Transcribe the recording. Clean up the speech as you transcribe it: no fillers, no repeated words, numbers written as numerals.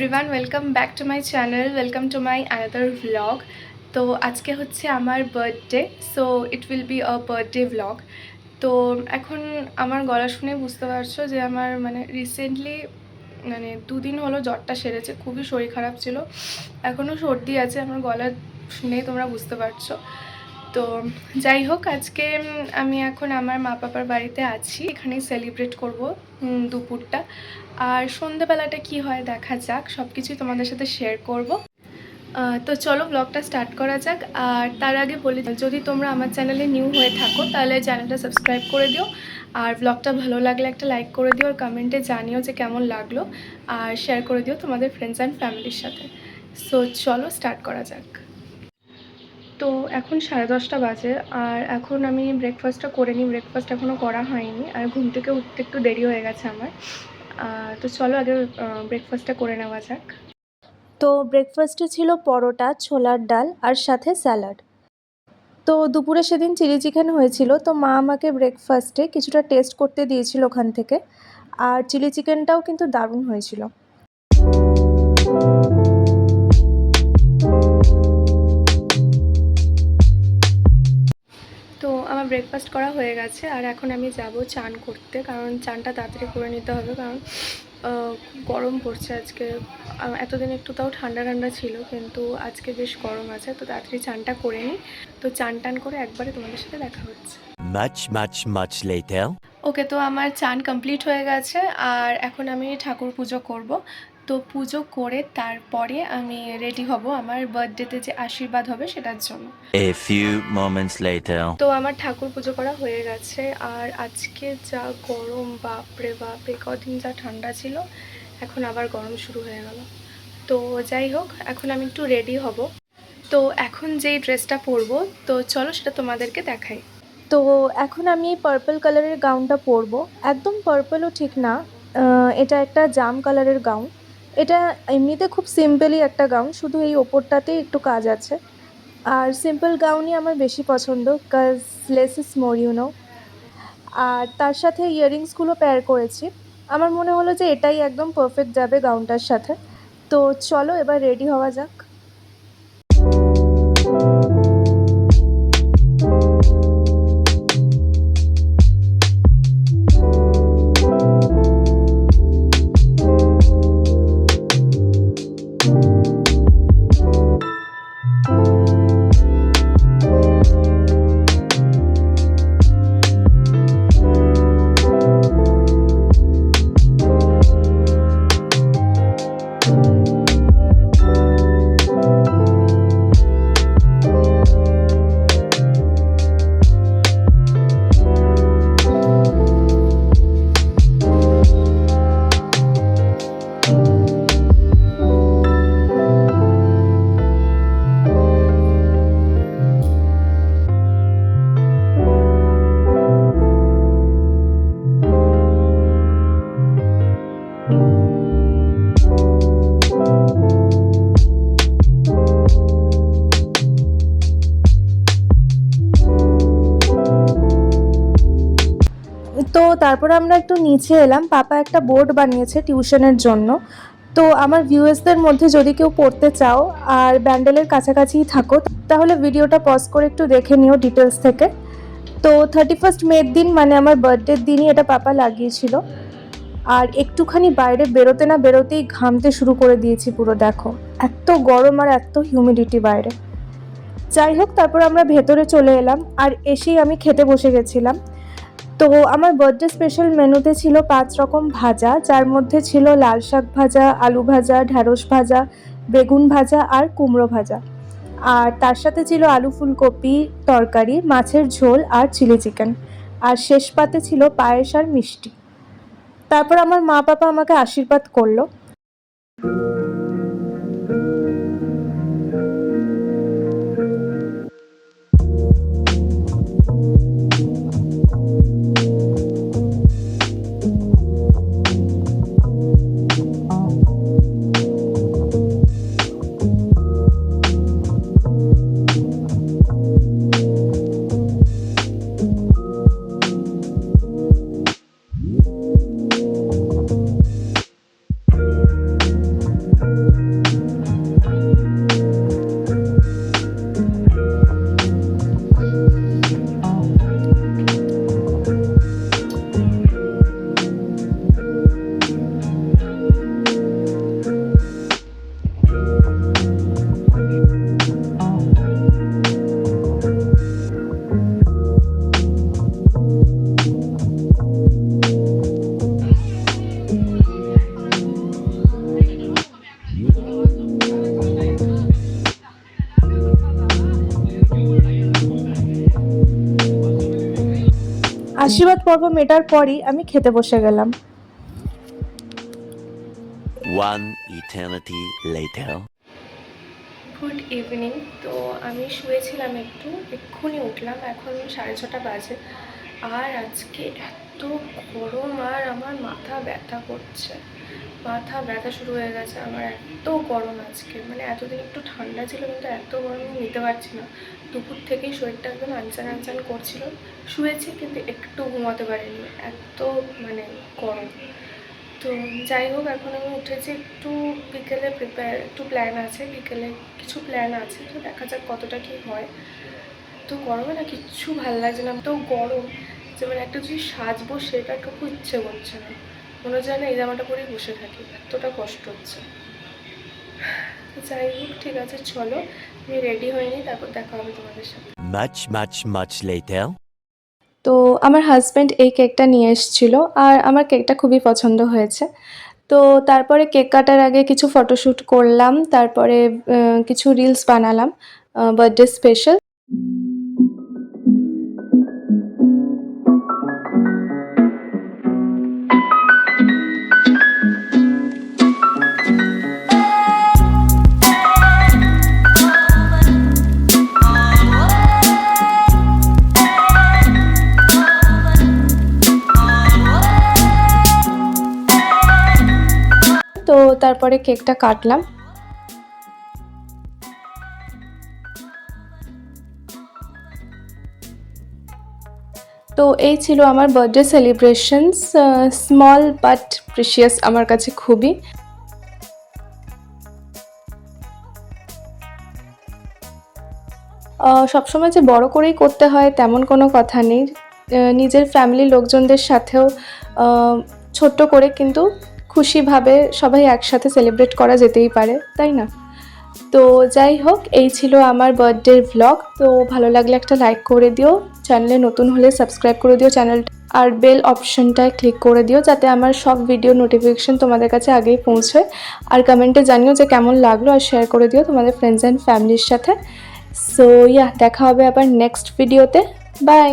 Everyone, welcome back to my channel, welcome to my another vlog. তো আজকে হচ্ছে আমার birthday, so it will be a birthday vlog. তো এখন আমার গলা শুনে বুঝতে পারছো যে আমার রিসেন্টলি 2 দিন হলো জ্বরটা সেরেছে। খুবই শরীর খারাপ ছিল, এখনও সর্দি আছে, আমার গলা শুনেই তোমরা বুঝতে পারছো। তো যাই হোক, আজকে আমি এখন আমার মা বাবার বাড়িতে আছি, এখানেই সেলিব্রেট করব দুপুরটা। আর সন্ধ্যেবেলাটা কি হয় দেখা যাক, সব কিছুই তোমাদের সাথে শেয়ার করব। তো চলো ব্লগটা স্টার্ট করা যাক। আর তার আগে বলি, যদি তোমরা আমার চ্যানেলে নিউ হয়ে থাকো তাহলে চ্যানেলটা সাবস্ক্রাইব করে দিও, আর ব্লগটা ভালো লাগলে একটা লাইক করে দিও, আর কমেন্টে জানিও যে কেমন লাগলো, আর শেয়ার করে দিও তোমাদের ফ্রেন্ডস অ্যান্ড ফ্যামিলির সাথে। সো চলো স্টার্ট করা যাক। তো এখন 10:30 বাজে, আর এখন আমি ব্রেকফাস্টটা করে নিই। ব্রেকফাস্ট এখনও করা হয়নি, আর ঘুম থেকে উঠতে একটু দেরি হয়ে গেছে আমার। তো চলো আগে ব্রেকফাস্টটা করে নেওয়া যাক। তো ব্রেকফাস্টে ছিল পরোটা, ছোলার ডাল আর সাথে স্যালাড। তো দুপুরে সেদিন চিলি চিকেন হয়েছিল, তো মা আমাকে ব্রেকফাস্টে কিছুটা টেস্ট করতে দিয়েছিল ওখান থেকে। আর চিলি চিকেনটাও কিন্তু দারুণ হয়েছিল। তো আমার ব্রেকফাস্ট করা হয়ে গেছে, আর এখন আমি যাব চান করতে, কারণ চানটা তাড়াতাড়ি করে নিতে হবে, কারণ খুব গরম পড়ছে আজকে। এতদিন একটু তাও ঠান্ডা ঠান্ডা ছিল, কিন্তু আজকে বেশ গরম আছে। তো তাড়াতাড়ি চানটা করে নিই। তো চান টান করে একবারে তোমাদের সাথে দেখা হচ্ছে। Much later. ওকে, তো আমার চান কমপ্লিট হয়ে গেছে, আর এখন আমি ঠাকুর পুজো করব। তো পুজো করে তারপরে আমি রেডি হব আমার বার্থডেতে যে আশীর্বাদ হবে সেটার জন্য। A few moments later. তো আমার ঠাকুর পুজো করা হয়ে গেছে, আর আজকে যা গরম, বাপরে বাপ! কদিন যা ঠান্ডা ছিল, এখন আবার গরম শুরু হয়ে গেল। তো যাই হোক, এখন আমি একটু রেডি হব। তো এখন যেই ড্রেসটা পরবো, তো চলো সেটা তোমাদেরকে দেখাই। তো এখন আমি পার্পল কালারের গাউনটা পরবো। একদম পার্পলও ঠিক না, এটা একটা জাম কালারের গাউন। এটা এমনিতে খুব সিম্পলই একটা গাউন, শুধু এই ওপরটাতেই একটু কাজ আছে। আর সিম্পল গাউনই আমার বেশি পছন্দ, কাজ লেস ইজ মোর ইউনো। আর তার সাথে ইয়াররিংসগুলো পেয়ার করেছি। আমার মনে হলো যে এটাই একদম পারফেক্ট যাবে গাউনটার সাথে। তো চলো এবার রেডি হওয়া যাক। তো তারপরে আমরা একটু নিচে এলাম। পাপা একটা বোর্ড বানিয়েছে টিউশনের জন্য। তো আমার ভিউয়ার্সদের মধ্যে যদি কেউ পড়তে চাও আর ব্যান্ডেলের কাছাকাছিই থাকো, তাহলে ভিডিওটা পজ করে একটু দেখে নিও ডিটেলস থেকে। তো 31 মের দিন, মানে আমার বার্থডের দিনই এটা পাপা লাগিয়েছিল। আর একটুখানি বাইরে বেরোতে না বেরোতেই ঘামতে শুরু করে দিয়েছি পুরো। দেখো এত গরম আর এত হিউমিডিটি বাইরে। যাই হোক, তারপর আমরা ভেতরে চলে এলাম, আর এসেই আমি খেতে বসে গেছিলাম। তো আমার বার্থডে স্পেশাল মেনুতে ছিল 5 রকম ভাজা, যার মধ্যে ছিল লাল শাক ভাজা, আলু ভাজা, ঢ্যাঁড়স ভাজা, বেগুন ভাজা আর কুমড়ো ভাজা। আর তার সাথে ছিল আলু ফুলকপি তরকারি, মাছের ঝোল আর চিলি চিকেন। আর শেষ পাতে ছিল পায়েস আর মিষ্টি। তারপর আমার মা বাবা আমাকে আশীর্বাদ করলো। আশীর্বাদ পর্ব মেটার পরই আমি খেতে বসে গেলাম। One eternity later. Good evening. তো আমি শুয়েছিলাম একটু, এক্ষুনি উঠলাম, এখন 6:30 বাজে। আর আজকে এত গরম আর আমার মাথা ব্যথা করছে, মাথা ব্যথা শুরু হয়ে গেছে আমার। এত গরম আজকে, মানে এতদিন একটু ঠান্ডা ছিল কিন্তু এত গরম আমি নিতে পারছি না। দুপুর থেকেই শরীরটা একদম আনচান আনচান করছিল। শুয়েছি কিন্তু একটু ঘুমাতে পারিনি, এত মানে গরম। তো যাই হোক, এখন আমি উঠেছি, একটু বিকেলে একটু প্ল্যান আছে, বিকেলে কিছু প্ল্যান আছে, তো দেখা যাক কতটা কী হয়। তো গরমে না কিচ্ছু ভালো লাগছে না, তো গরম যে মানে একটা যদি সাজবো সেটাটুকু ইচ্ছে করছে না, মনে হচ্ছে না এই জামাটা পরেই বসে থাকি, এতটা কষ্ট হচ্ছে। তো যাই হোক, ঠিক আছে, চলো আমি রেডি হয়ে নিই, তারপর দেখা হবে তোমাদের সাথে। Much later. তো আমার হাজব্যান্ড এই কেকটা নিয়ে এসেছিল আর আমার কেকটা খুবই পছন্দ হয়েছে। তো তারপরে কেক কাটার আগে কিছু ফটোশ্যুট করলাম, তারপরে কিছু রিলস বানালাম বার্থডে স্পেশাল। তো তারপরে কেকটা কাটলাম। তো এই ছিল আমার birthday celebrations, small but precious আমার কাছে খুবই। সবসময় যে বড় করেই করতে হয় তেমন কোনো কথা নেই, নিজের ফ্যামিলির লোকজনদের সাথেও ছোট্ট করে কিন্তু খুশিভাবে সবাই একসাথে সেলিব্রেট করা যেতেই পারে, তাই না? তো যাই হোক, এই ছিল আমার বার্থডের ভ্লগ। তো ভালো লাগলে একটা লাইক করে দিও, চ্যানেলে নতুন হলে সাবস্ক্রাইব করে দিও চ্যানেলটা, আর বেল অপশনটায় ক্লিক করে দিও যাতে আমার সব ভিডিও নোটিফিকেশন তোমাদের কাছে আগেই পৌঁছয়। আর কমেন্টে জানিও যে কেমন লাগলো, আর শেয়ার করে দিও তোমাদের ফ্রেন্ডস অ্যান্ড ফ্যামিলির সাথে। সো দেখা হবে আবার নেক্সট ভিডিওতে। বাই।